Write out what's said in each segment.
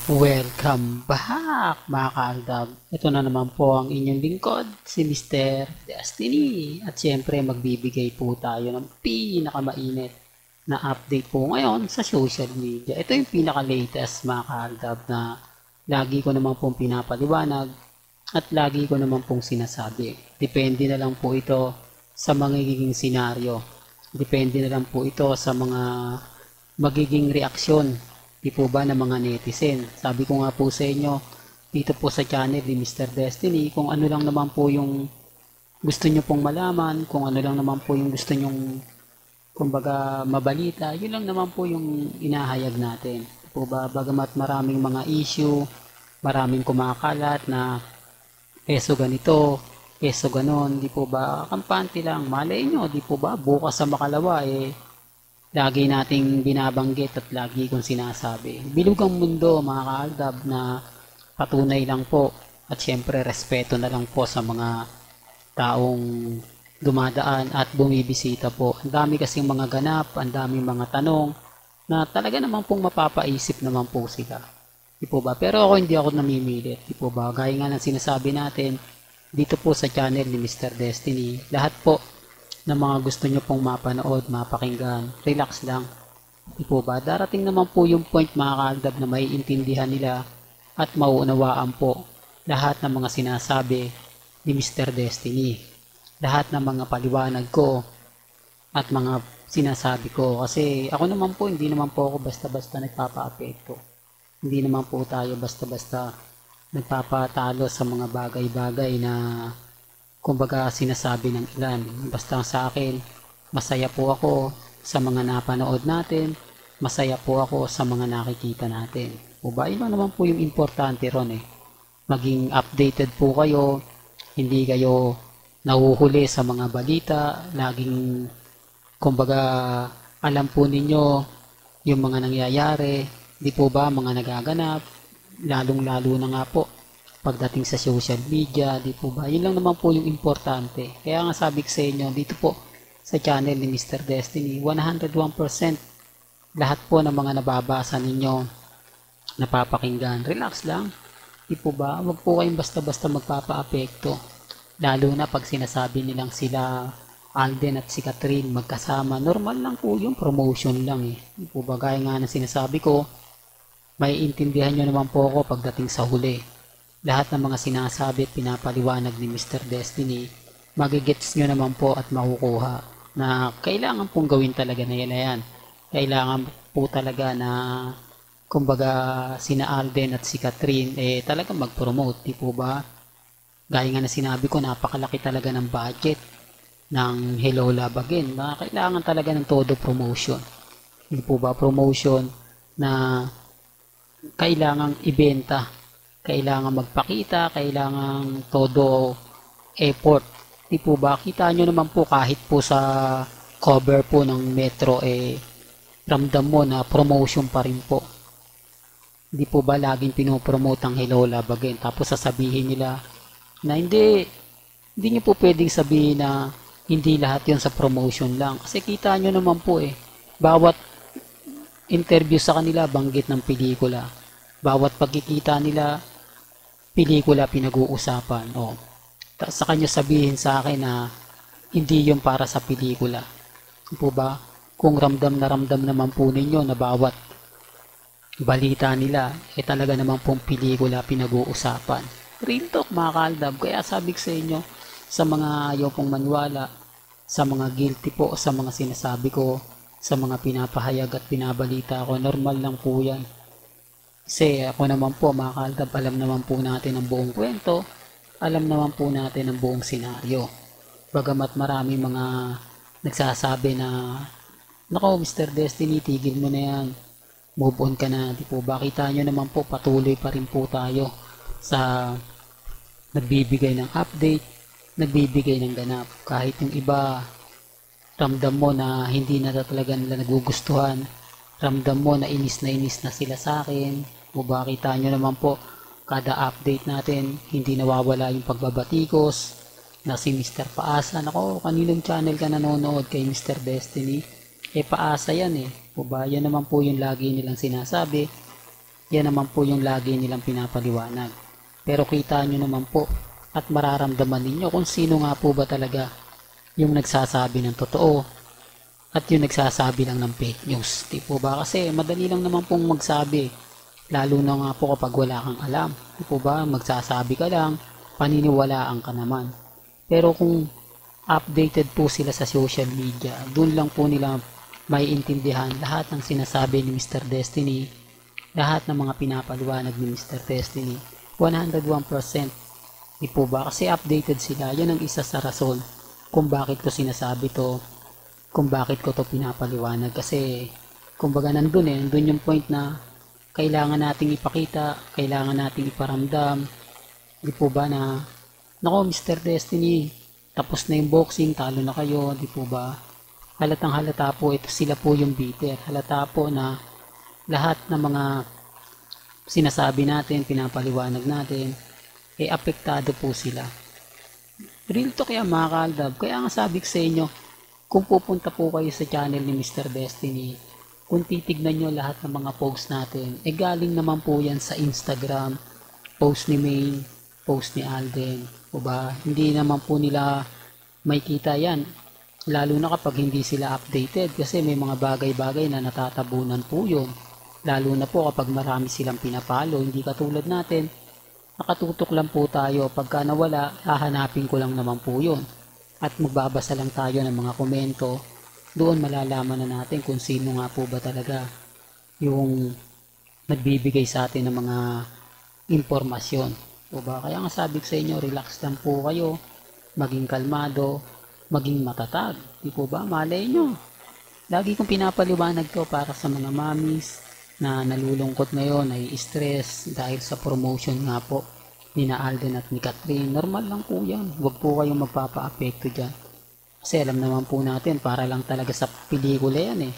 Welcome back mga kaaldab. Ito na naman po ang inyong lingkod, si Mr. Destiny. At syempre magbibigay po tayo ng pinakamainit na update po ngayon sa social media. Ito yung pinaka-latest mga kaaldab na lagi ko naman pong pinapaliwanag at lagi ko naman pong sinasabi. Depende na lang po ito sa magiging senaryo. Depende na lang po ito sa mga magiging reaksyon di po ba ng mga netizen. Sabi ko nga po sa inyo dito po sa channel ni Mr. Destiny, kung ano lang naman po yung gusto nyo pong malaman, kung ano lang naman po yung gusto nyong kumbaga mabalita, yun lang naman po yung inahayag natin. Di po ba, bagamat maraming mga issue, maraming kumakalat na peso ganito, peso ganon, di po ba, kampante lang, malay nyo, di po ba, bukas sa makalawa lagi nating binabanggit at lagi kong sinasabi. Bilog ang mundo mga kaaldab na patunay lang po at syempre respeto na lang po sa mga taong dumadaan at bumibisita po. Ang dami kasing mga ganap, ang daming mga tanong na talaga naman pong mapapaisip naman po sila. Di po ba? Pero ako hindi ako namimilit. Di po ba? Gaya nga ng sinasabi natin dito po sa channel ni Mr. Destiny, lahat po na mga gusto nyo pong mapanood, mapakinggan, relax lang. Di po ba? Darating naman po yung point mga kaaldab na maiintindihan nila at mauunawaan po lahat ng mga sinasabi ni Mr. Destiny. Lahat ng mga paliwanag ko at mga sinasabi ko. Kasi ako naman po, hindi naman po ako basta-basta nagpapa-apekto. Hindi naman po tayo basta-basta nagpapatalo sa mga bagay-bagay na kumbaga sinasabi ng ilan. Basta sa akin, masaya po ako sa mga napanood natin, masaya po ako sa mga nakikita natin. O ba, iba naman po yung importante ron Maging updated po kayo, hindi kayo nahuhuli sa mga balita, laging kumbaga alam po ninyo yung mga nangyayari, di po ba mga nagaganap, lalong-lalo na nga po pagdating sa social media, di po ba? Yun lang naman po yung importante. Kaya nga sabi ko sa inyo, dito po sa channel ni Mr. Destiny, 101% lahat po ng mga nababasa ninyo, napapakinggan. Relax lang. Di po ba? Huwag po kayong basta-basta magpapa-apekto. Lalo na pag sinasabi nilang sila Alden at si Catherine magkasama. Normal lang po yung promotion lang Di po ba? Gaya nga ng sinasabi ko, may intindihan nyo naman po ako pagdating sa huli. Lahat ng mga sinasabi at pinapaliwanag ni Mr. Destiny, magigets nyo naman po at makukuha na kailangan pong gawin talaga na yan. Kailangan po talaga na kumbaga sina Alden at si Catherine talaga mag-promote, di po ba? Gaya nga na sinabi ko, napakalaki talaga ng budget ng Hello Love Again na kailangan talaga ng todo promotion. Di po ba? Promotion na kailangang ibenta, kailangan magpakita, kailangan todo effort. Di po ba? Kita nyo naman po kahit po sa cover po ng Metro ramdam mo na promotion pa rin po. Di po ba laging pinopromote ang Hello Love Again tapos sasabihin nila na hindi nyo po pwedeng sabihin na hindi lahat yon sa promotion lang. Kasi kita nyo naman po bawat interview sa kanila banggit ng pelikula. Bawat pagkikita nila pelikula pinag-uusapan. Sa kanya sabihin sa akin na hindi yung para sa pelikula. Po ba? Kung ramdam naman po ninyo na bawat balita nila talaga naman pong pelikula pinag-uusapan. Real talk mga kaaldab. Kaya sabi ko sa inyo, sa mga ayaw pong maniwala, sa mga guilty po, sa mga sinasabi ko, sa mga pinapahayag at pinabalita ko, normal lang po yan. Kasi ako naman po mga kaaldab, alam naman po natin ang buong kwento, alam naman po natin ang buong senaryo. Bagamat marami mga nagsasabi na, nako Mr. Destiny, tigil mo na yan, move on ka na. Di po ba, kita nyo naman po, patuloy pa rin po tayo sa nagbibigay ng update, nagbibigay ng ganap. Kahit yung iba, ramdam mo na hindi na talaga nila nagugustuhan, ramdam mo na inis na sila sa akin. O ba, kita nyo naman po, kada update natin, hindi nawawala yung pagbabatikos na si Mr. Paasa. Nako, kaninong channel ka nanonood kay Mr. Destiny? Paasa yan O ba, yan naman po yung lagi nilang sinasabi Yan naman po yung lagi nilang pinapaliwanag. Pero kita nyo naman po at mararamdaman ninyo kung sino nga po ba talaga yung nagsasabi ng totoo at yung nagsasabi lang ng fake news. Di po ba? Kasi madali lang naman pong magsabi. Lalo na nga po kapag wala kang alam. Di po ba? Magsasabi ka lang, paniniwalaan ka naman. Pero kung updated po sila sa social media, doon lang po nila may intindihan lahat ng sinasabi ni Mr. Destiny, lahat ng mga pinapaliwanag ni Mr. Destiny. 101%. Di po ba? Kasi updated sila. Yan ang isa sa rason kung bakit ko sinasabi to, kung bakit ko to pinapaliwanag. Kasi kumbaga nandun yung point na kailangan nating ipakita, kailangan nating iparamdam. Di po ba na, nako Mr. Destiny, tapos na yung boxing, talo na kayo, di po ba? Halatang halata po, ito sila po yung bitter. Halata po na lahat ng mga sinasabi natin, pinapaliwanag natin, apektado po sila. Real to kaya mga kaaldab. Kaya nga sabi ko sa inyo, kung pupunta po kayo sa channel ni Mr. Destiny, kung titignan nyo lahat ng mga posts natin, galing naman po yan sa Instagram, post ni Maine, post ni Alden, o ba? Hindi naman po nila may kita yan, lalo na kapag hindi sila updated, kasi may mga bagay-bagay na natatabunan po yun, lalo na po kapag marami silang pinapalo, hindi katulad natin, nakatutok lang po tayo, pagka nawala, hahanapin ko lang naman po yun, at magbabasa lang tayo ng mga komento. Doon malalaman na natin kung sino nga po ba talaga yung nagbibigay sa atin ng mga impormasyon. O ba? Kaya nga sabi ko sa inyo, relax lang po kayo, maging kalmado, maging matatag. Di po ba? Malay nyo. Lagi kong pinapaliwanag to para sa mga mamis na nalulungkot ngayon, ay stress dahil sa promotion nga po ni na Alden at ni Catherine. Normal lang po yan. Huwag po kayong magpapa-apekto dyan. Kasi alam naman po natin, para lang talaga sa pelikula yan eh.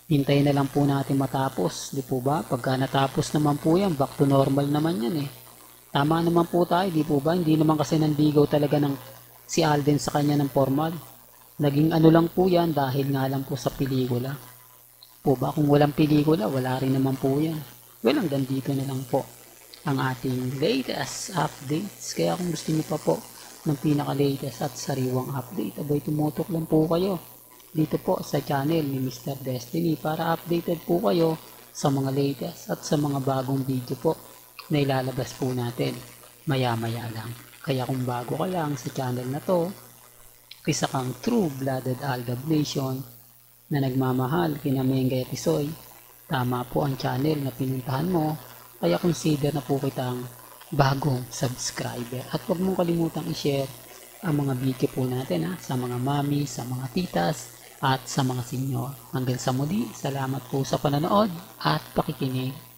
Hintayin na lang po natin matapos, di po ba? Pagka natapos naman po yan, back to normal naman yan eh. Tama naman po tayo, di po ba? Hindi naman kasi nandigaw talaga ng si Alden sa kanya ng formal. Naging ano lang po yan dahil nga lang po sa pelikula. Po ba? Kung walang pelikula, wala rin naman po yan. Well, hanggang dito na lang po ang ating latest updates. Kaya kung gusto niyo pa po ng pinaka-latest at sariwang update, abay tumutok lang po kayo dito po sa channel ni Mr. Destiny para updated po kayo sa mga latest at sa mga bagong video po na ilalabas po natin maya-maya lang. Kaya kung bago ka lang sa channel na to, isa kang true-blooded Aldab Nation na nagmamahal kina Mengay at Isoy, tama po ang channel na pinuntahan mo, kaya consider na po kitang bagong subscriber. At huwag mong kalimutang i-share ang mga video po natin sa mga mami, sa mga titas, at sa mga senyor. Hanggang sa muli, salamat po sa panonood at pakikinig.